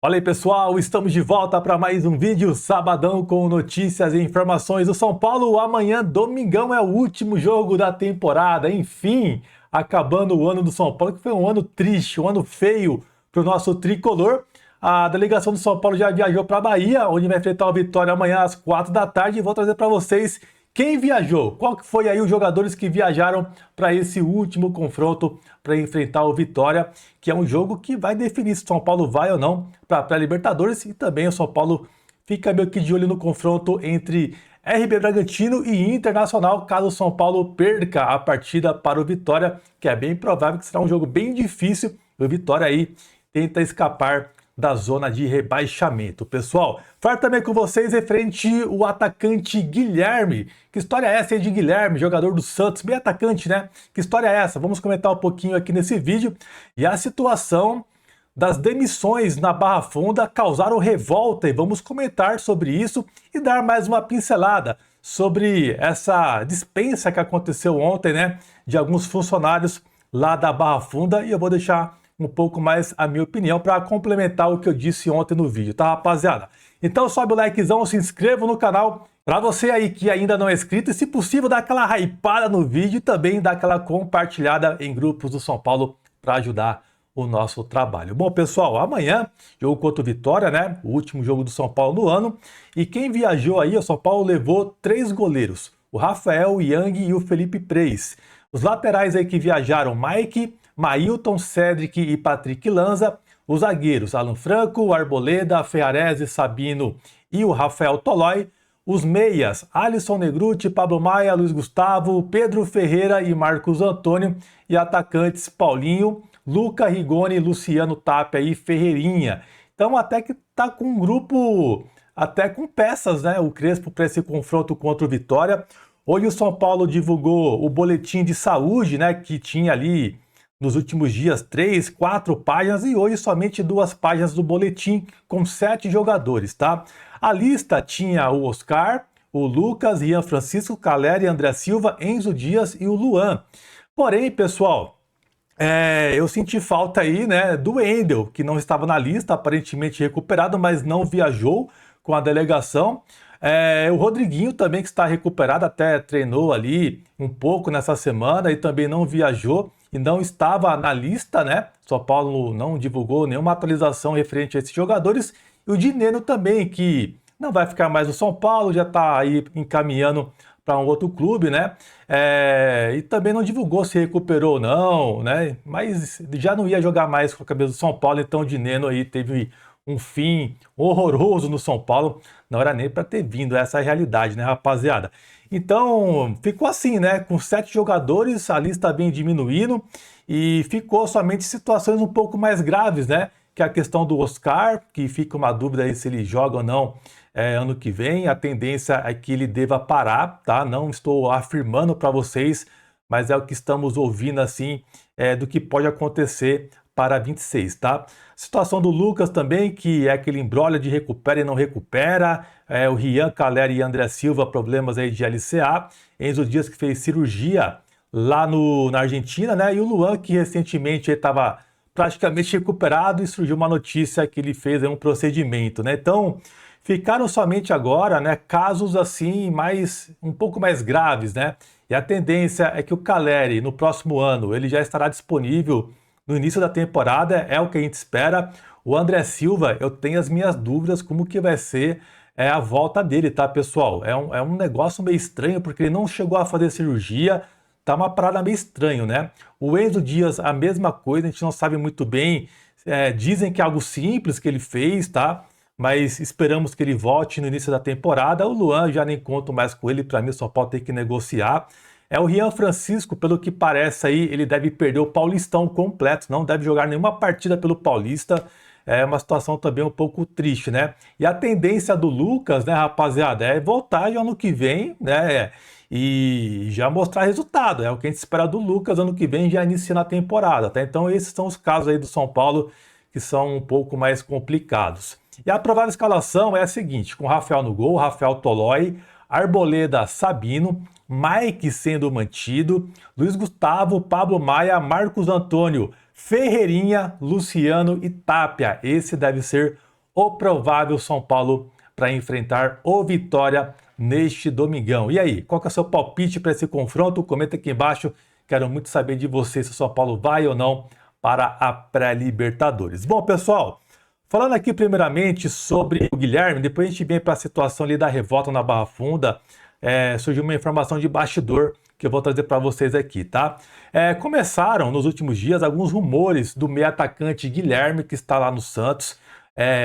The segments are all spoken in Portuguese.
Fala aí pessoal, estamos de volta para mais um vídeo sabadão com notícias e informações do São Paulo. Amanhã, domingão, é o último jogo da temporada. Enfim, acabando o ano do São Paulo, que foi um ano triste, um ano feio para o nosso tricolor. A delegação do São Paulo já viajou para a Bahia, onde vai enfrentar o Vitória amanhã às 4 da tarde. E vou trazer para vocês quem viajou, qual que foi aí os jogadores que viajaram para esse último confronto para enfrentar o Vitória, que é um jogo que vai definir se o São Paulo vai ou não para a pré-Libertadores, e também o São Paulo fica meio que de olho no confronto entre RB Bragantino e Internacional, caso o São Paulo perca a partida para o Vitória, que é bem provável que será um jogo bem difícil. O Vitória aí tenta escapar da zona de rebaixamento. Pessoal, falo também com vocês referente o atacante Guilherme. Que história é essa aí de Guilherme, jogador do Santos, bem atacante, né? Que história é essa? Vamos comentar um pouquinho aqui nesse vídeo. E a situação das demissões na Barra Funda causaram revolta, e vamos comentar sobre isso e dar mais uma pincelada sobre essa dispensa que aconteceu ontem, né? De alguns funcionários lá da Barra Funda, e eu vou deixar um pouco mais a minha opinião para complementar o que eu disse ontem no vídeo, tá, rapaziada? Então sobe o likezão, se inscreva no canal, para você aí que ainda não é inscrito, e se possível dá aquela hypada no vídeo e também dá aquela compartilhada em grupos do São Paulo para ajudar o nosso trabalho. Bom, pessoal, amanhã, jogo contra o Vitória, né? O último jogo do São Paulo no ano, e quem viajou aí, o São Paulo levou 3 goleiros, o Rafael, o Yang e o Felipe Preis. Os laterais aí que viajaram, Mike, Mailton, Cedric e Patrick Lanza. Os zagueiros, Alan Franco, Arboleda, Ferrarese, Sabino e o Rafael Tolói. Os meias, Alisson Negruti, Pablo Maia, Luiz Gustavo, Pedro Ferreira e Marcos Antônio. E atacantes, Paulinho, Luca Rigoni, Luciano Tapia e Ferreirinha. Então até que tá com um grupo, até com peças, né? O Crespo para esse confronto contra o Vitória. Hoje o São Paulo divulgou o boletim de saúde, né? Que tinha ali nos últimos dias 3, 4 páginas, e hoje somente 2 páginas do boletim com 7 jogadores, tá? A lista tinha o Oscar, o Lucas, Rian Francisco, Caleri, André Silva, Enzo Dias e o Luan. Porém, pessoal, eu senti falta aí, né, do Wendel, que não estava na lista, aparentemente recuperado, mas não viajou com a delegação. O Rodriguinho também, que está recuperado, até treinou ali um pouco nessa semana e também não viajou e não estava na lista, né? São Paulo não divulgou nenhuma atualização referente a esses jogadores. E o Dineno também, que não vai ficar mais no São Paulo, já está aí encaminhando para um outro clube, né? E também não divulgou se recuperou ou não, né? Mas já não ia jogar mais com a cabeça do São Paulo, então o Dineno aí teve um fim horroroso no São Paulo, não era nem para ter vindo, essa é a realidade, né, rapaziada? Então, ficou assim, né, com 7 jogadores, a lista vem diminuindo, e ficou somente situações um pouco mais graves, né, que é a questão do Oscar, que fica uma dúvida aí se ele joga ou não ano que vem. A tendência é que ele deva parar, tá? Não estou afirmando para vocês, mas é o que estamos ouvindo, assim, do que pode acontecer para 26, tá? Situação do Lucas também, que é aquele imbróglio de recupera e não recupera. O Rian, Caleri e André Silva, problemas aí de LCA. Enzo Dias, que fez cirurgia lá na Argentina, né? E o Luan, que recentemente estava praticamente recuperado, e surgiu uma notícia que ele fez aí um procedimento, né? Então, ficaram somente agora, né, casos assim um pouco mais graves, né? E a tendência é que o Caleri, no próximo ano, ele já estará disponível no início da temporada, é o que a gente espera. O André Silva, eu tenho as minhas dúvidas como que vai ser a volta dele, tá, pessoal? É um negócio meio estranho, porque ele não chegou a fazer cirurgia, tá uma parada meio estranho, né? O Enzo Dias, a mesma coisa, a gente não sabe muito bem, dizem que é algo simples que ele fez, tá? Mas esperamos que ele volte no início da temporada. O Luan, já nem conto mais com ele, para mim só pode ter que negociar. O Rian Francisco, pelo que parece aí, ele deve perder o Paulistão completo, não deve jogar nenhuma partida pelo Paulista. É uma situação também um pouco triste, né? E a tendência do Lucas, né, rapaziada, é voltar já ano que vem, né? E já mostrar resultado. É o que a gente espera do Lucas ano que vem, já iniciando a temporada, tá? Então esses são os casos aí do São Paulo que são um pouco mais complicados. E a provável escalação é a seguinte, com Rafael no gol, Rafael Tolói, Arboleda, Sabino, Mike sendo mantido, Luiz Gustavo, Pablo Maia, Marcos Antônio, Ferreirinha, Luciano e Tapia. Esse deve ser o provável São Paulo para enfrentar o Vitória neste domingão. E aí, qual que é o seu palpite para esse confronto? Comenta aqui embaixo, quero muito saber de você se o São Paulo vai ou não para a pré-Libertadores. Bom, pessoal, falando aqui primeiramente sobre o Guilherme, depois a gente vem para a situação ali da revolta na Barra Funda, surgiu uma informação de bastidor que eu vou trazer para vocês aqui, tá? Começaram nos últimos dias alguns rumores do meio atacante Guilherme, que está lá no Santos.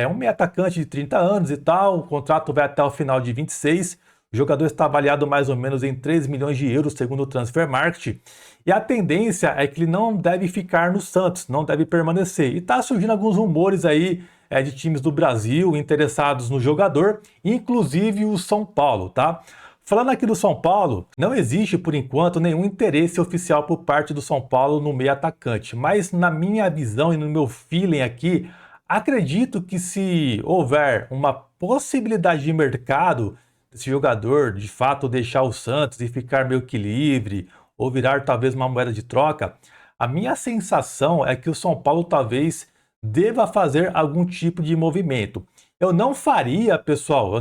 Um meio atacante de 30 anos e tal, o contrato vai até o final de 26. O jogador está avaliado mais ou menos em 3 milhões de euros, segundo o Transfermarkt. E a tendência é que ele não deve ficar no Santos, não deve permanecer. E está surgindo alguns rumores aí de times do Brasil interessados no jogador, inclusive o São Paulo, tá? Falando aqui do São Paulo, não existe por enquanto nenhum interesse oficial por parte do São Paulo no meio atacante, mas na minha visão e no meu feeling aqui, acredito que se houver uma possibilidade de mercado desse jogador de fato deixar o Santos e ficar meio que livre ou virar talvez uma moeda de troca, a minha sensação é que o São Paulo talvez deva fazer algum tipo de movimento. Eu não faria, pessoal,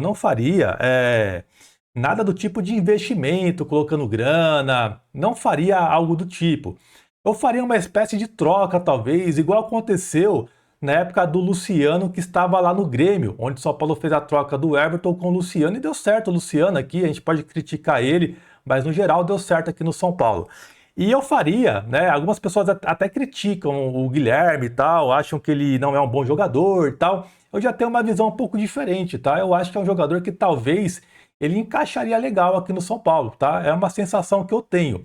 nada do tipo de investimento, colocando grana, não faria algo do tipo. Eu faria uma espécie de troca, talvez, igual aconteceu na época do Luciano, que estava lá no Grêmio, onde o São Paulo fez a troca do Everton com o Luciano, e deu certo o Luciano aqui, a gente pode criticar ele, mas no geral deu certo aqui no São Paulo. E eu faria, né? Algumas pessoas até criticam o Guilherme e tal, acham que ele não é um bom jogador e tal. Eu já tenho uma visão um pouco diferente, tá? Eu acho que é um jogador que talvez ele encaixaria legal aqui no São Paulo, tá? É uma sensação que eu tenho.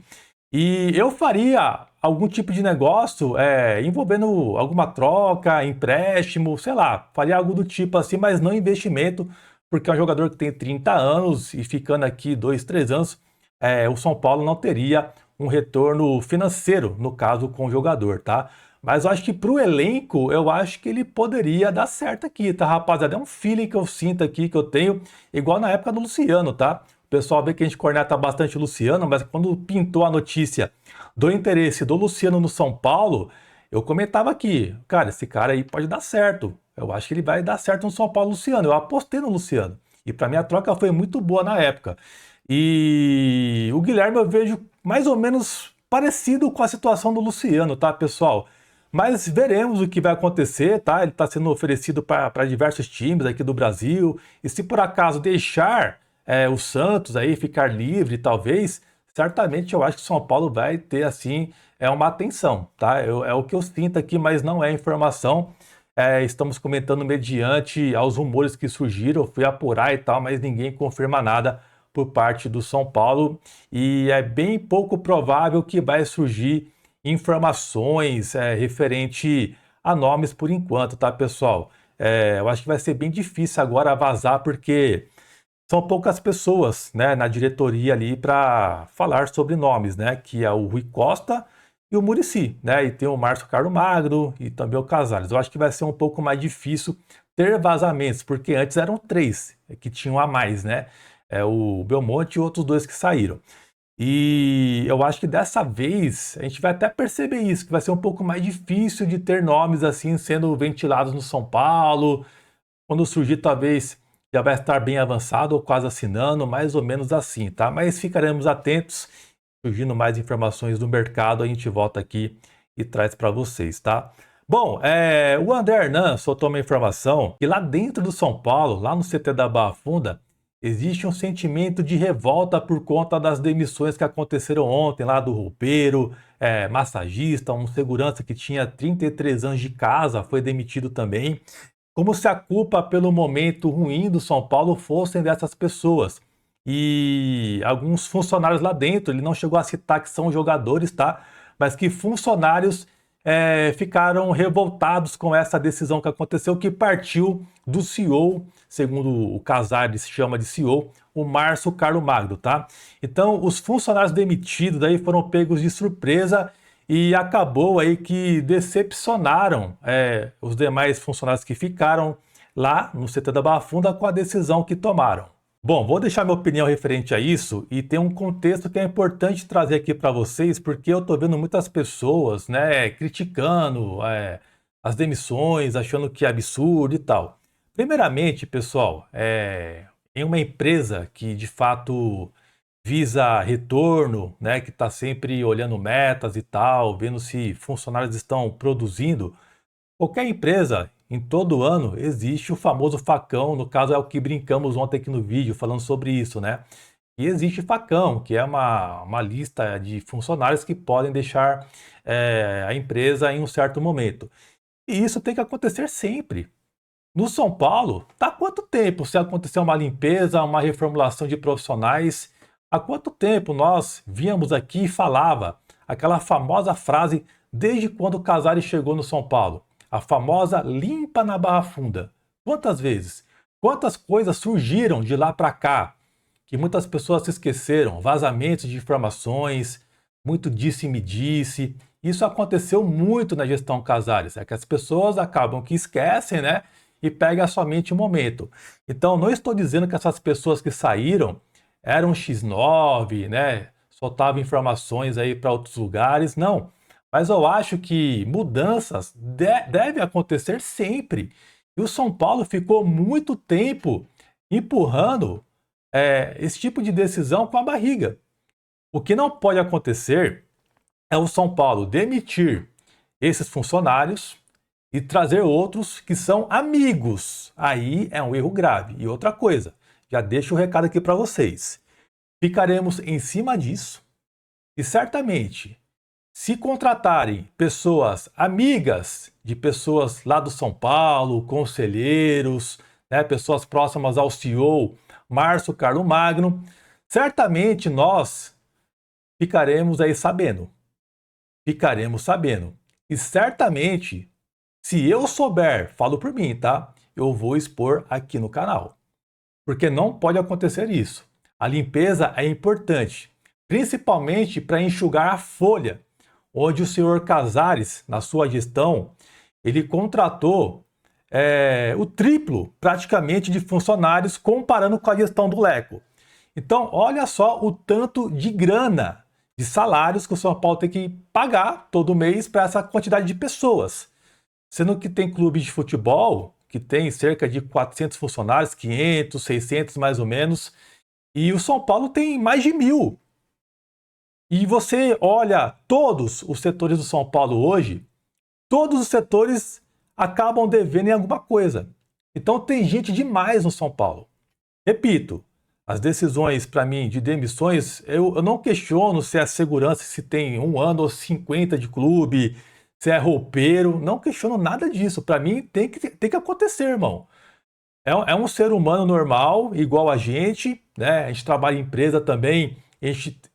E eu faria algum tipo de negócio envolvendo alguma troca, empréstimo, sei lá, faria algo do tipo assim, mas não investimento, porque é um jogador que tem 30 anos e ficando aqui 2, 3 anos, o São Paulo não teria um retorno financeiro, no caso, com o jogador, tá? Mas eu acho que para o elenco, eu acho que ele poderia dar certo aqui, tá, rapaziada? É um feeling que eu sinto aqui, que eu tenho, igual na época do Luciano, tá? O pessoal vê que a gente corneta bastante o Luciano, mas quando pintou a notícia do interesse do Luciano no São Paulo, eu comentava aqui, cara, esse cara aí pode dar certo. Eu acho que ele vai dar certo no São Paulo, Luciano. Eu apostei no Luciano. E para mim a troca foi muito boa na época. E o Guilherme eu vejo mais ou menos parecido com a situação do Luciano, tá, pessoal? Mas veremos o que vai acontecer, tá? Ele está sendo oferecido para diversos times aqui do Brasil. E se por acaso deixar o Santos aí ficar livre, talvez, certamente eu acho que o São Paulo vai ter, assim, uma atenção, tá? É o que eu sinto aqui, mas não é informação. Estamos comentando mediante aos rumores que surgiram, eu fui apurar e tal, mas ninguém confirma nada por parte do São Paulo. E é bem pouco provável que vai surgir informações referente a nomes por enquanto, tá, pessoal? Eu acho que vai ser bem difícil agora vazar, porque são poucas pessoas, né, na diretoria ali para falar sobre nomes, né, que é o Rui Costa e o Muricy, né, e tem o Márcio Carlos Magno e também o Casares. Eu acho que vai ser um pouco mais difícil ter vazamentos, porque antes eram 3 que tinham a mais, né, o Belmonte e outros 2 que saíram. E eu acho que dessa vez a gente vai até perceber isso, que vai ser um pouco mais difícil de ter nomes assim sendo ventilados no São Paulo. Quando surgir, talvez já vai estar bem avançado ou quase assinando, mais ou menos assim, tá? Mas ficaremos atentos, surgindo mais informações do mercado, a gente volta aqui e traz para vocês, tá? Bom, o André Hernan soltou uma informação que lá dentro do São Paulo, lá no CT da Barra Funda, existe um sentimento de revolta por conta das demissões que aconteceram ontem, lá do roupeiro, massagista, um segurança que tinha 33 anos de casa, foi demitido também. Como se a culpa pelo momento ruim do São Paulo fossem dessas pessoas. E alguns funcionários lá dentro, ele não chegou a citar que são jogadores, tá? Mas que funcionários ficaram revoltados com essa decisão que aconteceu, que partiu do CEO, segundo o Casares se chama de CEO, o Márcio Carlos Magno, tá? Então, os funcionários demitidos daí foram pegos de surpresa e acabou aí que decepcionaram os demais funcionários que ficaram lá no CT da Barra Funda com a decisão que tomaram. Bom, vou deixar minha opinião referente a isso e tem um contexto que é importante trazer aqui para vocês, porque eu tô vendo muitas pessoas, né, criticando as demissões, achando que é absurdo e tal. Primeiramente, pessoal, em uma empresa que de fato visa retorno, né, que está sempre olhando metas e tal, vendo se funcionários estão produzindo, qualquer empresa, em todo ano, existe o famoso facão, no caso é o que brincamos ontem aqui no vídeo, falando sobre isso, né? E existe facão, que é uma lista de funcionários que podem deixar a empresa em um certo momento. E isso tem que acontecer sempre. No São Paulo, tá há quanto tempo se acontecer uma limpeza, uma reformulação de profissionais? Há quanto tempo nós víamos aqui e falava aquela famosa frase desde quando o Casares chegou no São Paulo? A famosa limpa na Barra Funda. Quantas vezes? Quantas coisas surgiram de lá para cá que muitas pessoas se esqueceram? Vazamentos de informações, muito disse-me-disse. Isso aconteceu muito na gestão Casares. É que as pessoas acabam que esquecem, né? E pega somente o momento. Então, não estou dizendo que essas pessoas que saíram eram X9, né? Soltavam informações aí para outros lugares, não. Mas eu acho que mudanças devem acontecer sempre. E o São Paulo ficou muito tempo empurrando esse tipo de decisão com a barriga. O que não pode acontecer é o São Paulo demitir esses funcionários e trazer outros que são amigos. Aí é um erro grave. E outra coisa, já deixo o recado aqui para vocês. Ficaremos em cima disso e certamente, se contratarem pessoas amigas de pessoas lá do São Paulo, conselheiros, né, pessoas próximas ao CEO Márcio Carlo Magno, certamente nós ficaremos aí sabendo. Ficaremos sabendo. E certamente, se eu souber, falo por mim, tá? Eu vou expor aqui no canal. Porque não pode acontecer isso. A limpeza é importante, principalmente para enxugar a folha, onde o senhor Casares, na sua gestão, ele contratou o triplo, praticamente, de funcionários comparando com a gestão do Leco. Então, olha só o tanto de grana, de salários que o São Paulo tem que pagar todo mês para essa quantidade de pessoas. Sendo que tem clubes de futebol que tem cerca de 400 funcionários, 500, 600 mais ou menos, e o São Paulo tem mais de 1.000. E você olha todos os setores do São Paulo hoje, todos os setores acabam devendo em alguma coisa. Então tem gente demais no São Paulo. Repito, as decisões, para mim, de demissões, eu não questiono se é segurança, se tem 1 ano ou 50 de clube, se é roupeiro, não questiono nada disso. Para mim, tem que acontecer, irmão. É um ser humano normal, igual a gente, né? A gente trabalha em empresa também,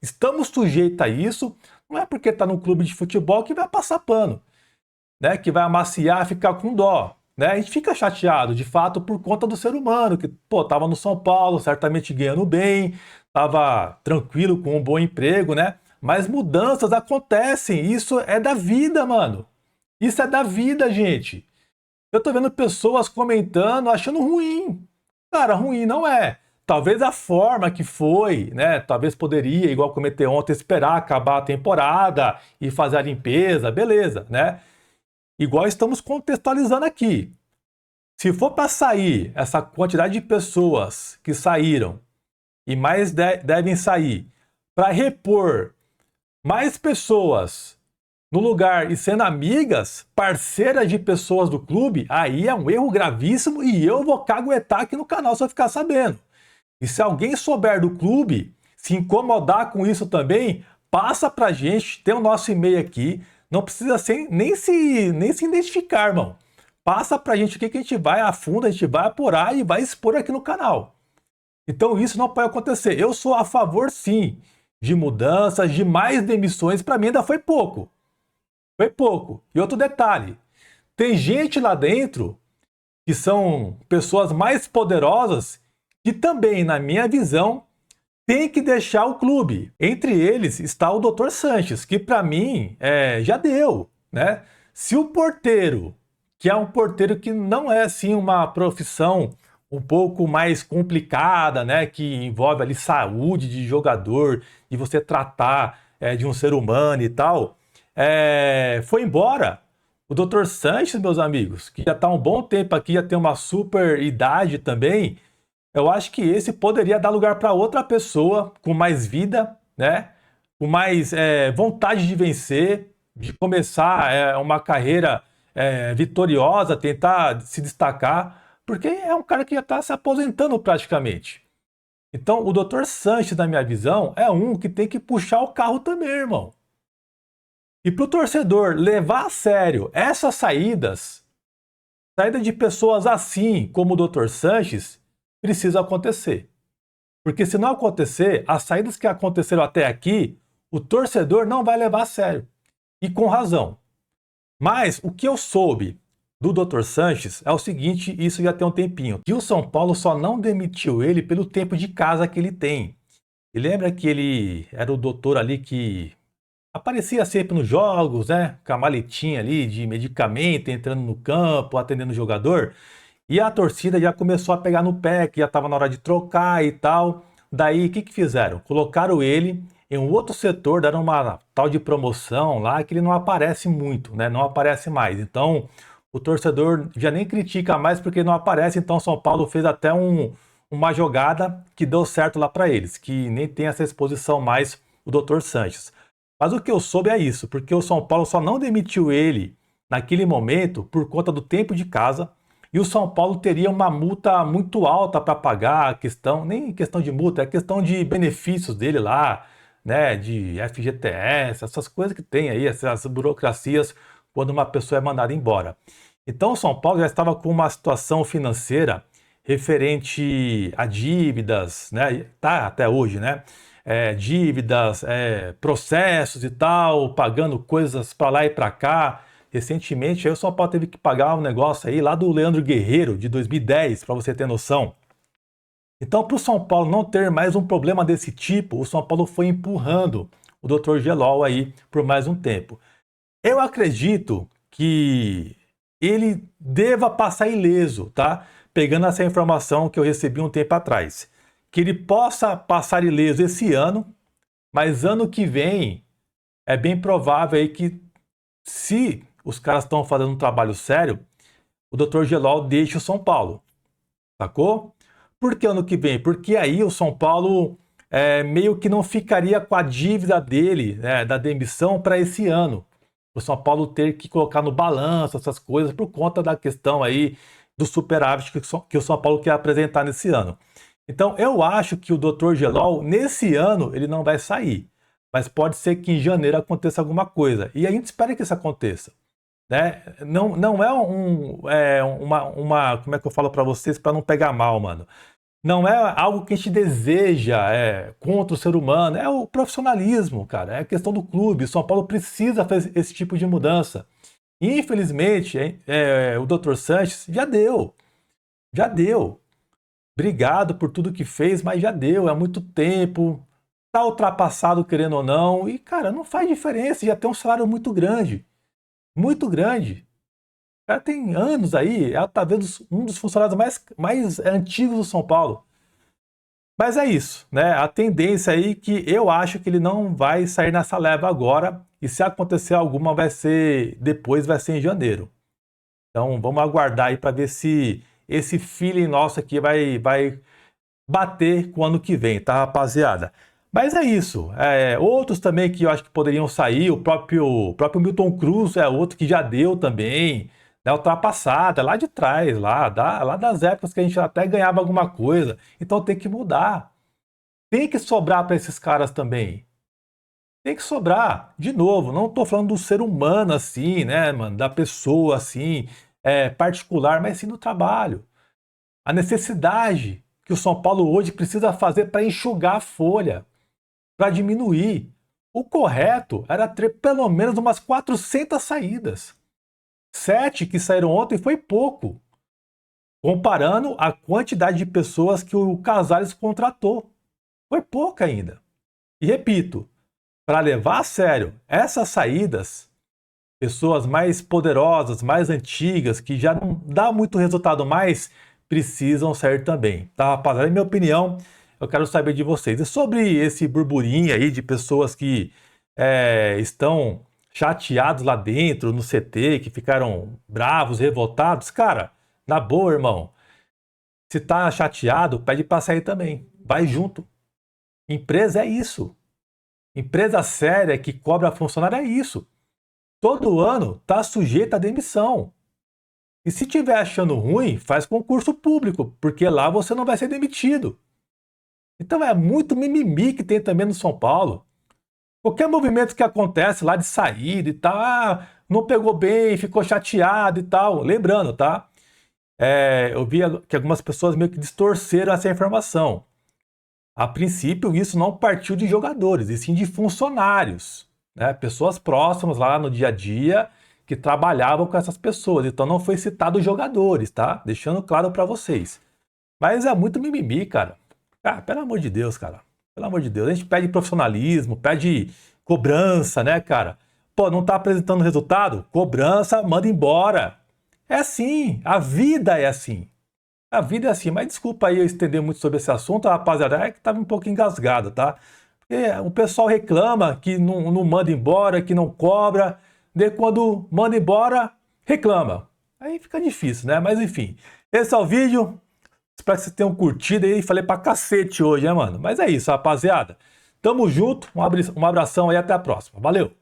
estamos sujeitos a isso. Não é porque está no clube de futebol que vai passar pano, né? Que vai amaciar, ficar com dó. Né? A gente fica chateado, de fato, por conta do ser humano, que, tava no São Paulo, certamente ganhando bem, tava tranquilo com um bom emprego, né? Mas mudanças acontecem, isso é da vida, mano. Isso é da vida, gente. Eu tô vendo pessoas comentando, achando ruim. Cara, ruim não é. Talvez a forma que foi, né? Talvez poderia, igual comentei ontem, esperar acabar a temporada e fazer a limpeza, beleza, né? Igual estamos contextualizando aqui. Se for para sair essa quantidade de pessoas que saíram e mais devem sair para repor mais pessoas no lugar e sendo amigas, parceiras de pessoas do clube, aí é um erro gravíssimo e eu vou caguetar aqui no canal se eu ficar sabendo. E se alguém souber do clube, se incomodar com isso também, passa pra gente, tem o nosso e-mail aqui, não precisa nem se identificar, irmão. Passa pra gente o que a gente vai a fundo, a gente vai apurar e vai expor aqui no canal. Então isso não pode acontecer. Eu sou a favor, sim, de mudanças, de mais demissões. Para mim ainda foi pouco. Foi pouco. E outro detalhe, tem gente lá dentro que são pessoas mais poderosas que também, na minha visão, tem que deixar o clube. Entre eles está o Dr. Sanches, que para mim já deu, né? Se o porteiro, que é um porteiro que não é assim uma profissão um pouco mais complicada, né? Que envolve ali saúde de jogador e você tratar de um ser humano e tal, foi embora. O Dr. Sanches, meus amigos, que já está há um bom tempo aqui, já tem uma super idade também, eu acho que esse poderia dar lugar para outra pessoa com mais vida, né? Com mais vontade de vencer, de começar uma carreira vitoriosa, tentar se destacar, porque é um cara que já está se aposentando praticamente. Então, o Dr. Sanches, na minha visão, é um que tem que puxar o carro também, irmão. E para o torcedor levar a sério essas saídas, saída de pessoas assim como o Dr. Sanches, precisa acontecer. Porque se não acontecer, as saídas que aconteceram até aqui, o torcedor não vai levar a sério. E com razão. Mas o que eu soube do Dr. Sanches é o seguinte, isso já tem um tempinho, que o São Paulo só não demitiu ele pelo tempo de casa que ele tem. E lembra que ele era o doutor ali que aparecia sempre nos jogos, né? Com a maletinha ali de medicamento, entrando no campo, atendendo o jogador. E a torcida já começou a pegar no pé, que já estava na hora de trocar e tal. Daí, o que fizeram? Colocaram ele em um outro setor, deram uma tal de promoção lá, que ele não aparece muito, né? Não aparece mais. Então, o torcedor já nem critica mais porque não aparece. Então, São Paulo fez até uma jogada que deu certo lá para eles, que nem tem essa exposição mais o Dr. Sanches. Mas o que eu soube é isso, porque o São Paulo só não demitiu ele naquele momento por conta do tempo de casa, e o São Paulo teria uma multa muito alta para pagar, a questão, nem questão de multa, é questão de benefícios dele lá, né, de FGTS, essas coisas que tem aí, essas burocracias quando uma pessoa é mandada embora. Então o São Paulo já estava com uma situação financeira referente a dívidas, né, tá até hoje, né, dívidas, processos e tal, pagando coisas para lá e para cá. Recentemente, aí o São Paulo teve que pagar um negócio aí lá do Leandro Guerreiro, de 2010, para você ter noção. Então, para o São Paulo não ter mais um problema desse tipo, o São Paulo foi empurrando o Dr. Gelol aí por mais um tempo. Eu acredito que ele deva passar ileso, tá? Pegando essa informação que eu recebi um tempo atrás. Que ele possa passar ileso esse ano, mas ano que vem é bem provável aí que, se os caras estão fazendo um trabalho sério, o Dr. Gelol deixe o São Paulo, sacou? Por que ano que vem? Porque aí o São Paulo meio que não ficaria com a dívida dele, né, da demissão para esse ano. O São Paulo ter que colocar no balanço essas coisas por conta da questão aí do superávit que o São Paulo quer apresentar nesse ano. Então eu acho que o Dr. Gelol, nesse ano, ele não vai sair. Mas pode ser que em janeiro aconteça alguma coisa. E a gente espera que isso aconteça. Né? Não é uma. Como é que eu falo para vocês para não pegar mal, mano? Não é algo que a gente deseja contra o ser humano. É o profissionalismo, cara. É a questão do clube. O São Paulo precisa fazer esse tipo de mudança. E, infelizmente, o Dr. Sanches já deu. Já deu. Obrigado por tudo que fez, mas já deu. É muito tempo. Tá ultrapassado, querendo ou não. E, cara, não faz diferença. Já tem um salário muito grande. Muito grande. O cara tem anos aí, talvez um dos funcionários mais antigos do São Paulo. Mas é isso, né? A tendência aí que eu acho que ele não vai sair nessa leva agora, e se acontecer alguma vai ser em janeiro. Então vamos aguardar aí para ver se esse feeling nosso aqui vai bater com o ano que vem, tá, rapaziada? Mas é isso. Outros também que eu acho que poderiam sair, o próprio Milton Cruz é outro que já deu também, né, ultrapassada, lá de trás, lá das épocas que a gente até ganhava alguma coisa. Então tem que mudar. Tem que sobrar para esses caras também. Tem que sobrar. De novo, não estou falando do ser humano assim, né, mano, da pessoa assim, particular, mas sim do trabalho. A necessidade que o São Paulo hoje precisa fazer para enxugar a folha, para diminuir. O correto era ter pelo menos umas 400 saídas. 7 que saíram ontem foi pouco, comparando a quantidade de pessoas que o Casares contratou. Foi pouca ainda. E repito, para levar a sério essas saídas, pessoas mais poderosas, mais antigas, que já não dá muito resultado mais, precisam sair também. Tá, rapaziada? Na minha opinião, eu quero saber de vocês. E sobre esse burburinho aí de pessoas que estão chateados lá dentro, no CT, que ficaram bravos, revoltados. Cara, na boa, irmão, se tá chateado, pede pra sair também. Vai junto. Empresa é isso. Empresa séria que cobra funcionário é isso. Todo ano tá sujeito à demissão. E se tiver achando ruim, faz concurso público, porque lá você não vai ser demitido. Então é muito mimimi que tem também no São Paulo. Qualquer movimento que acontece lá de saída e tal, não pegou bem, ficou chateado e tal. Lembrando, tá? Eu vi que algumas pessoas meio que distorceram essa informação. A princípio, isso não partiu de jogadores, e sim de funcionários, né? Pessoas próximas lá no dia a dia que trabalhavam com essas pessoas. Então não foi citado jogadores, tá? Deixando claro para vocês. Mas é muito mimimi, cara. Cara, pelo amor de Deus, cara. Pelo amor de Deus. A gente pede profissionalismo, pede cobrança, né, cara? Pô, não tá apresentando resultado? Cobrança, manda embora. É assim. A vida é assim. A vida é assim. Mas desculpa aí eu estender muito sobre esse assunto, rapaziada. É que tava um pouco engasgado, tá? Porque o pessoal reclama que não manda embora, que não cobra. Daí quando manda embora, reclama. Aí fica difícil, né? Mas enfim. Esse é o vídeo. Espero que vocês tenham curtido aí. Falei pra cacete hoje, né, mano? Mas é isso, rapaziada. Tamo junto. Um abração aí. Até a próxima. Valeu!